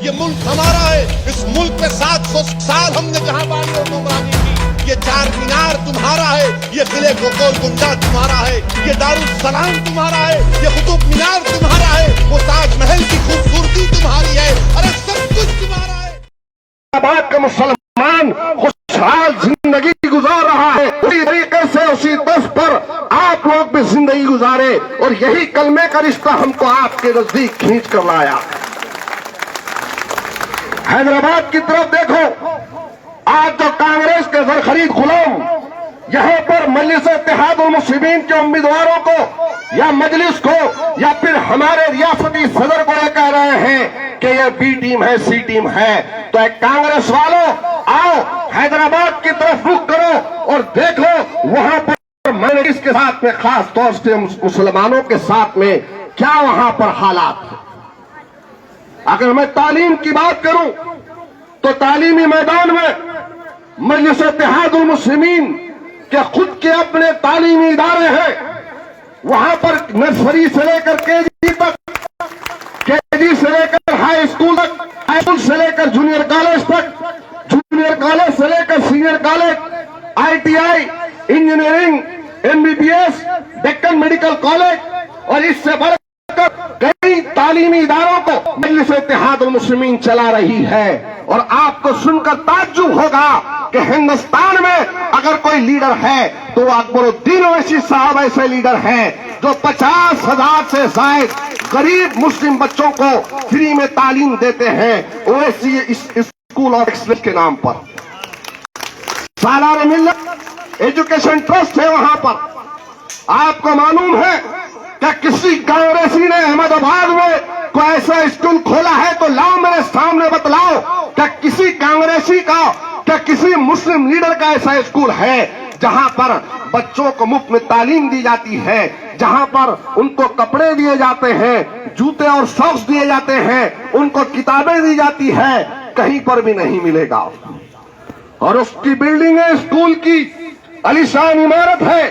یہ ملک ہمارا ہے، اس ملک میں 700 سال ہم نے جہاں بانی اور حکمرانی کی۔ یہ چار مینار تمہارا ہے، یہ قلعہ گول گنڈا تمہارا ہے، یہ دارالسلام تمہارا ہے، یہ قطب مینار تمہارا ہے، وہ تاج محل کی خوبصورتی تمہاری ہے، ارے سب کچھ تمہارا ہے۔ آباد کا مسلمان خوشحال زندگی گزار رہا ہے، اسی طریقے سے اسی طرز پر آپ لوگ بھی زندگی گزارے، اور یہی کلمے کا رشتہ ہم کو آپ کے نزدیک کھینچ کر لایا۔ حیدرآباد کی طرف دیکھو، آج جو کانگریس کے زرخرید غلام یہاں پر مجلس اتحاد المسلمین کے امیدواروں کو یا مجلس کو یا پھر ہمارے ریاستی صدر کو یہ کہہ رہے ہیں کہ یہ بی ٹیم ہے، سی ٹیم ہے، تو ایک کانگریس والوں آؤ حیدرآباد کی طرف رخ کرو اور دیکھو وہاں پر مجلس کے ساتھ میں، خاص طور سے مسلمانوں کے ساتھ میں کیا وہاں پر حالات ہیں۔ اگر میں تعلیم کی بات کروں تو تعلیمی میدان میں مجلس اتحاد المسلمین کے خود کے اپنے تعلیمی ادارے ہیں، وہاں پر نرسری سے لے کر کے جی تک، کے جی سے لے کر ہائی اسکول تک، ہائی اسکول سے لے کر جونیئر کالج تک، جونیئر کالج سے لے کر senior college, I T I, engineering, M B B S, Deccan medical college, اور اس سے بڑھ کر کئی تعلیمی اداروں کو مجلس اتحاد المسلمین چلا رہی ہے۔ اور آپ کو سن کر تعجب ہوگا کہ ہندوستان میں اگر کوئی لیڈر ہے تو وہ اکبر الدین اویسی صاحب ایسے لیڈر ہیں جو 50,000 سے زائد غریب مسلم بچوں کو فری میں تعلیم دیتے ہیں، اویسی اسکول آف ایکسلنس کے نام پر۔ سالار ملت ایجوکیشن ٹرسٹ ہے وہاں پر۔ آپ کو معلوم ہے کہ کسی کانگریسی نے احمد آباد میں کوئی ایسا اسکول کھولا ہے تو لاؤ میرے سامنے بتلاؤ کہ کسی کانگریسی کا، کہ کسی مسلم لیڈر کا ایسا اسکول ہے جہاں پر بچوں کو مفت میں تعلیم دی جاتی ہے، جہاں پر ان کو کپڑے دیے جاتے ہیں، جوتے اور ساکس دیے جاتے ہیں، ان کو کتابیں دی جاتی ہے، کہیں پر بھی نہیں ملے گا۔ اور اس کی بلڈنگ ہے اسکول کی عالیشان عمارت ہے۔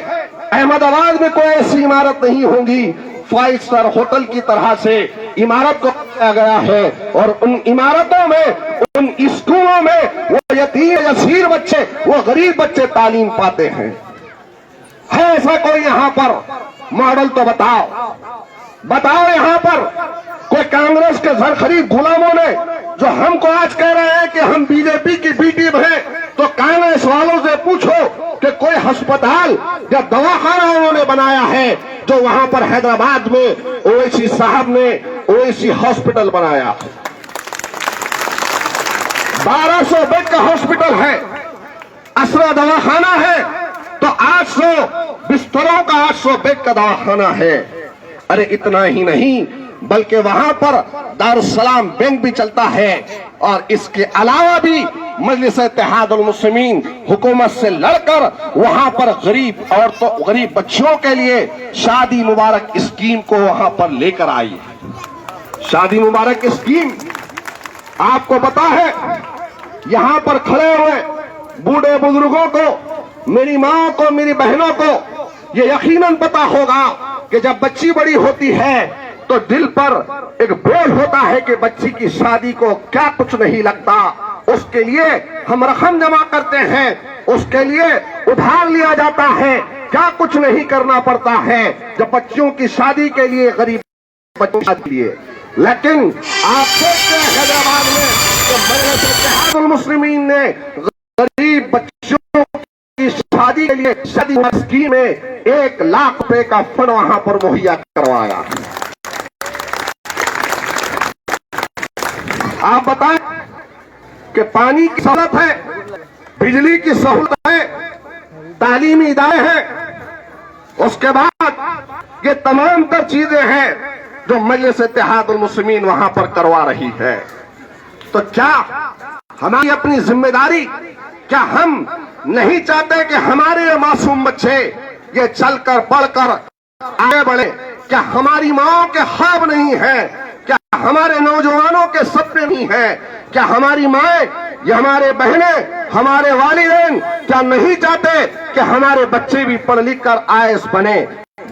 احمد آباد میں کوئی ایسی عمارت نہیں ہوگی، 5 اسٹار ہوٹل کی طرح سے عمارت کو کیا گیا ہے، اور ان عمارتوں میں، ان اسکولوں میں وہ یتیم یسیر بچے، وہ غریب بچے تعلیم پاتے ہیں۔ ہے ایسا کوئی یہاں پر ماڈل تو بتاؤ یہاں پر کوئی کانگریس کے زرخرید غلاموں نے جو ہم کو آج کہہ رہے ہیں کہ ہم بی جے پی کی بی ٹیم ہیں، تو کانگریس والوں سے پوچھو کہ کوئی ہسپتال یا دواخانہ انہوں نے بنایا ہے جو وہاں پر حیدرآباد میں اویسی صاحب نے اویسی ہاسپٹل بنایا۔ 1200 بیڈ کا ہاسپٹل ہے، اسرا دواخانہ ہے، تو 800 بستروں کا 800 بیڈ کا دواخانہ ہے۔ ارے اتنا ہی نہیں بلکہ وہاں پر دارالسلام بینک بھی چلتا ہے، اور اس کے علاوہ بھی مجلس اتحاد المسلمین حکومت سے لڑ کر وہاں پر غریب عورتوں، غریب بچیوں کے لیے شادی مبارک اسکیم کو وہاں پر لے کر آئی۔ شادی مبارک اسکیم آپ کو پتا ہے، یہاں پر کھڑے ہوئے بوڑھے بزرگوں کو، میری ماں کو، میری بہنوں کو یہ یقیناً پتا ہوگا کہ جب بچی بڑی ہوتی ہے تو دل پر ایک بوجھ ہوتا ہے کہ بچی کی شادی کو کیا کچھ نہیں لگتا، اس کے لیے ہم رقم جمع کرتے ہیں، اس کے لیے ادھار لیا جاتا ہے، کیا کچھ نہیں کرنا پڑتا ہے جب بچوں کی شادی کے لیے، غریب بچوں کے لیے۔ لیکن آپ دیکھتے ہیں حیدرآباد میں کہ مجلس اتحاد المسلمین نے غریب بچوں کی شادی کے لیے شادی اسکیم میں 1 لاکھ روپے کا فنڈ وہاں پر مہیا کروایا۔ آپ بتائیں کہ پانی کی سہولت ہے، بجلی کی سہولت ہے، تعلیمی ادارے ہیں، اس کے بعد یہ تمام تر چیزیں ہیں جو مجلس اتحاد المسلمین وہاں پر کروا رہی ہے۔ تو کیا ہماری اپنی ذمہ داری، کیا ہم نہیں چاہتے کہ ہمارے یہ معصوم بچے یہ چل کر پڑھ کر آگے بڑھے؟ کیا ہماری ماں کے خواب نہیں ہیں؟ کیا ہمارے نوجوانوں کے سپنے نہیں ہیں؟ کیا ہماری مائیں یا ہمارے بہنیں، ہمارے والدین کیا نہیں چاہتے کہ ہمارے بچے بھی پڑھ لکھ کر آئی ایس بنے،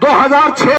2006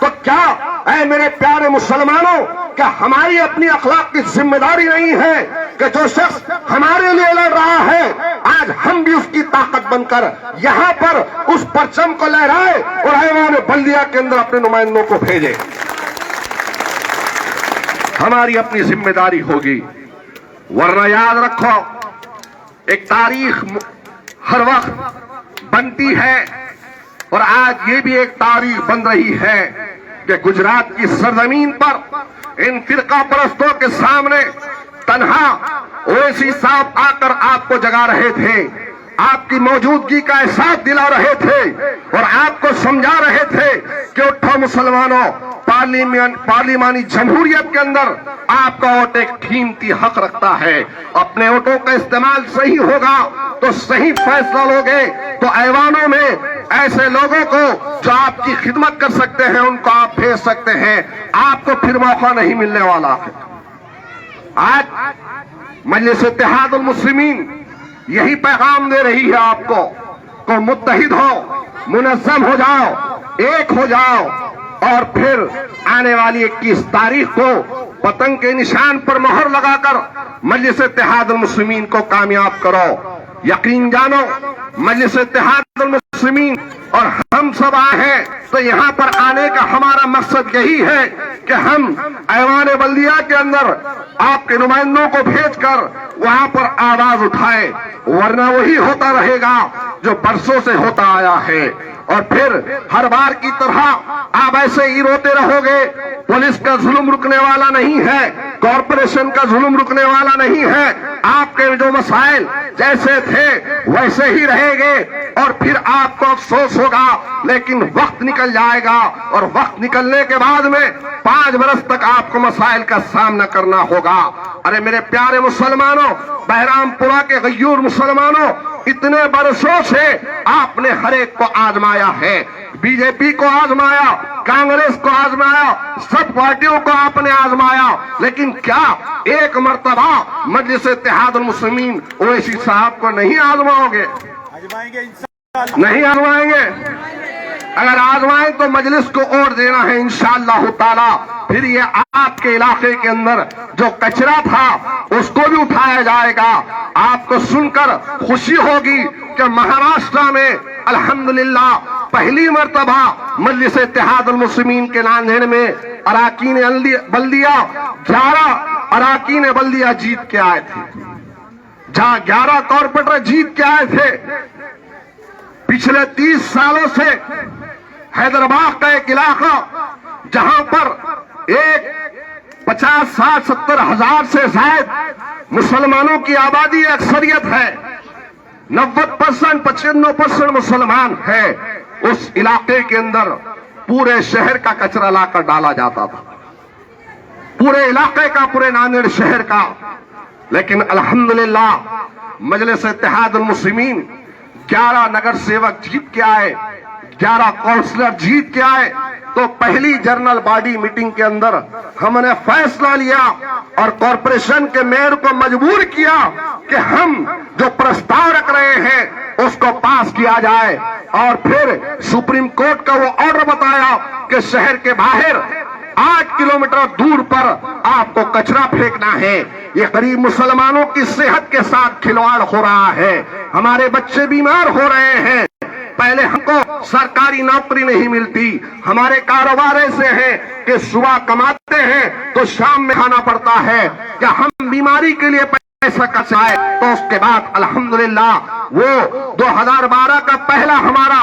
تو کیا اے میرے پیارے مسلمانوں، کہ ہماری اپنی اخلاق کی ذمہ داری نہیں ہے کہ جو شخص ہمارے لیے لڑ رہا ہے آج ہم بھی اس کی طاقت بن کر یہاں پر اس پرچم کو لہرائے اور ایوان بلدیہ کے اندر اپنے نمائندوں کو بھیجے؟ ہماری اپنی ذمہ داری ہوگی، ورنہ یاد رکھو ایک تاریخ ہر وقت بنتی ہے، اور آج یہ بھی ایک تاریخ بن رہی ہے کہ گجرات کی سرزمین پر ان فرقہ پرستوں کے سامنے تنہا اویسی صاحب آ کر آپ کو جگا رہے تھے، آپ کی موجودگی کا احساس دلا رہے تھے اور آپ کو سمجھا رہے تھے کہ اٹھو مسلمانوں، پارلیمانی جمہوریت کے اندر آپ کا ووٹ ایک قیمتی حق رکھتا ہے، اپنے ووٹوں کا استعمال صحیح ہوگا تو صحیح فیصلہ لوگے تو ایوانوں میں ایسے لوگوں کو جو آپ کی خدمت کر سکتے ہیں ان کو آپ بھیج سکتے ہیں، آپ کو پھر موقع نہیں ملنے والا ہے۔ آج مجلس اتحاد المسلمین یہی پیغام دے رہی ہے آپ کو متحد ہو، منظم ہو جاؤ، ایک ہو جاؤ، اور پھر آنے والی 21 تاریخ کو پتنگ کے نشان پر مہر لگا کر مجلس اتحاد المسلمین کو کامیاب کرو۔ یقین جانو مجلس اتحاد المسلمین اور ہم سب آئے ہیں تو یہاں پر آنے کا ہمارا مقصد یہی ہے کہ ہم ایوان بلدیہ کے اندر آپ کے نمائندوں کو بھیج کر وہاں پر آواز اٹھائے، ورنہ وہی ہوتا رہے گا جو برسوں سے ہوتا آیا ہے، اور پھر ہر بار کی طرح آپ ایسے ہی روتے رہو گے۔ پولیس کا ظلم رکنے والا نہیں ہے، کارپوریشن کا ظلم رکنے والا نہیں ہے، آپ کے جو مسائل جیسے تھے ویسے ہی رہیں گے، اور پھر آپ کو افسوس ہوگا، لیکن وقت نکل جائے گا، اور وقت نکلنے کے بعد میں 5 برس تک آپ کو مسائل کا سامنا کرنا ہوگا۔ ارے میرے پیارے مسلمانوں، بہرام پورہ کے غیور مسلمانوں، اتنے برسوں سے آپ نے ہر ایک کو آزمایا ہے، بی جے پی کو آزمایا، کانگریس کو آزمایا، سب پارٹیوں کو آپ نے آزمایا، لیکن کیا ایک مرتبہ مجلس اتحاد المسلمین اویسی صاحب کو نہیں آزماؤ گے؟ نہیں آزمائیں گے؟ اگر آزمائیں تو مجلس کو اور دینا ہے انشاءاللہ تعالی۔ پھر یہ آپ کے علاقے کے اندر جو کچرا تھا اس کو بھی اٹھایا جائے گا۔ آپ کو سن کر خوشی ہوگی کہ مہاراشٹر میں الحمدللہ پہلی مرتبہ مجلس اتحاد المسلمین کے ناندیڑ میں اراکین بلدیہ 11 اراکین بلدیہ جیت کے آئے تھے، جہاں 11 کارپوریٹر جیت کے آئے تھے۔ پچھلے 30 سالوں سے حیدرآباد کا ایک علاقہ جہاں پر 50, 60, 70 ہزار سے زائد مسلمانوں کی آبادی اکثریت ہے، 90%, 95% مسلمان ہے، اس علاقے کے اندر پورے شہر کا کچرا لا کر ڈالا جاتا تھا، پورے علاقے کا، پورے ناندیڑ شہر کا۔ لیکن الحمدللہ مجلس اتحاد المسلمین 11 نگر سیوک جیت کے آئے، 11 کونسلر جیت کے آئے، تو پہلی جنرل باڈی میٹنگ کے اندر ہم نے فیصلہ لیا اور کارپوریشن کے میئر کو مجبور کیا کہ ہم جو پرستاؤ رکھ رہے ہیں اس کو پاس کیا جائے، اور پھر سپریم کورٹ کا وہ آرڈر بتایا کہ شہر کے باہر 8 کلومیٹر دور پر آپ کو کچرا پھینکنا ہے۔ یہ غریب مسلمانوں کی صحت کے ساتھ کھلواڑ ہو رہا ہے، ہمارے بچے بیمار ہو رہے ہیں۔ پہلے ہم کو سرکاری نوکری نہیں ملتی، ہمارے کاروبار ایسے ہیں کہ صبح کماتے ہیں تو شام میں کھانا پڑتا ہے، کیا ہم بیماری کے لیے پیسہ کچائے؟ تو اس کے بعد الحمدللہ وہ 2012 کا پہلا ہمارا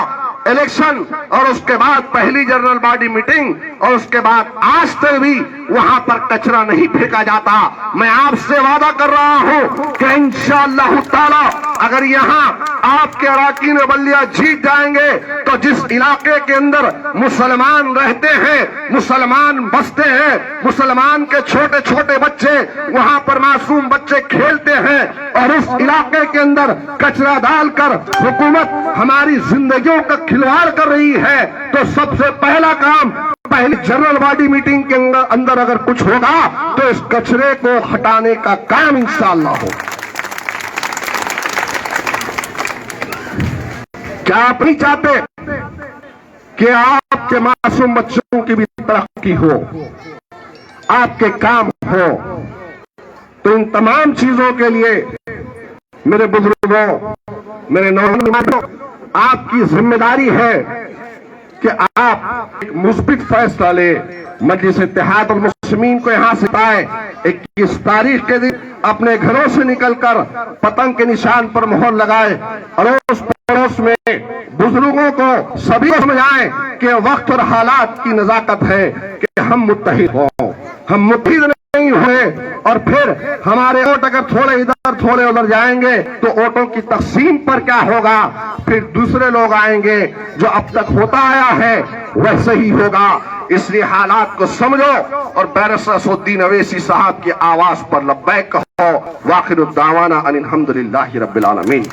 الیکشن، اور اس کے بعد پہلی جنرل باڈی میٹنگ، اور اس کے بعد آج تک بھی وہاں پر کچرا نہیں پھینکا جاتا۔ میں آپ سے وعدہ کر رہا ہوں کہ انشاءاللہ تعالی اگر یہاں آپ کے اراکین بلدیہ جیت جائیں گے تو جس علاقے کے اندر مسلمان رہتے ہیں، مسلمان بستے ہیں، مسلمان کے چھوٹے چھوٹے بچے وہاں پر معصوم بچے کھیلتے ہیں، اور اس علاقے کے اندر کچرا ڈال کر حکومت ہماری زندگیوں کا کھلواڑ کر رہی ہے، تو سب سے پہلا کام پہلی جنرل باڈی میٹنگ کے اندر اگر کچھ ہوگا تو اس کچرے کو ہٹانے کا کام انشاءاللہ ہو۔ کیا آپ نہیں چاہتے کہ آپ کے معصوم بچوں کی بھی ترقی ہو، آپ کے کام ہو۔ تو ان تمام چیزوں کے لیے میرے بزرگوں، میرے نوجوانوں، آپ کی ذمہ داری ہے کہ آپ ایک مثبت فیصلہ لیں، مجلس اتحاد المسلمین کو یہاں سے بتائیں 21 تاریخ کے دن اپنے گھروں سے نکل کر پتنگ کے نشان پر مہر لگائیں، اڑوس پڑوس میں بزرگوں کو سبھی کو سمجھائیں کہ وقت اور حالات کی نزاکت ہے کہ ہم متحد ہوں۔ ہم متحد نہیں ہوئے اور پھر ہمارے ووٹ اگر تھوڑے ادھر تھوڑے ادھر جائیں گے تو ووٹوں کی تقسیم پر کیا ہوگا؟ پھر دوسرے لوگ آئیں گے، جو اب تک ہوتا آیا ہے ویسے ہی ہوگا۔ اس لیے حالات کو سمجھو اور بیرسٹر اسد الدین اویسی صاحب کی آواز پر لبیک کہو۔ وآخر الدعوانا ان الحمدللہ رب العالمین۔